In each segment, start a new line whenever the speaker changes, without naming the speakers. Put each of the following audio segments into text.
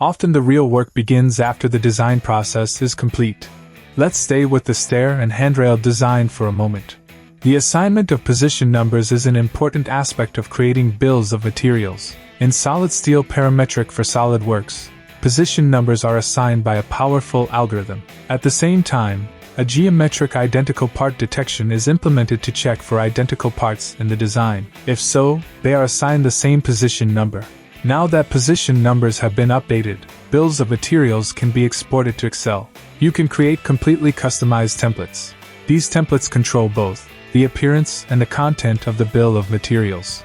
Often the real work begins after the design process is complete. Let's stay with the stair and handrail design for a moment. The assignment of position numbers is an important aspect of creating bills of materials. In SolidSteel Parametric for SolidWorks, position numbers are assigned by a powerful algorithm. At the same time, a geometric identical part detection is implemented to check for identical parts in the design. If so, they are assigned the same position number. Now that position numbers have been updated, bills of materials can be exported to Excel. You can create completely customized templates. These templates control both the appearance and the content of the bill of materials.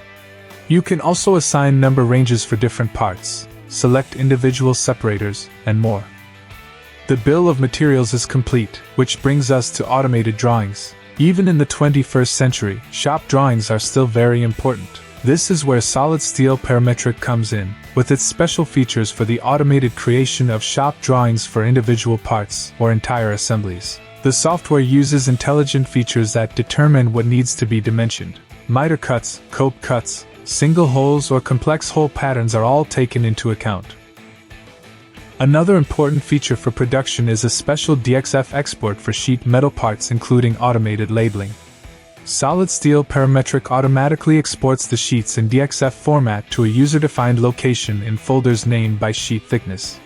You can also assign number ranges for different parts, select individual separators, and more. The bill of materials is complete, which brings us to automated drawings. Even in the 21st century, shop drawings are still very important. This is where SolidSteel Parametric comes in, with its special features for the automated creation of shop drawings for individual parts or entire assemblies. The software uses intelligent features that determine what needs to be dimensioned. Miter cuts, cope cuts, single holes or complex hole patterns are all taken into account. Another important feature for production is a special DXF export for sheet metal parts, including automated labeling. SolidSteel Parametric automatically exports the sheets in DXF format to a user-defined location in folders named by sheet thickness.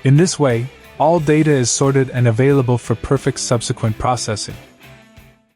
In this way, all data is sorted and available for perfect subsequent processing.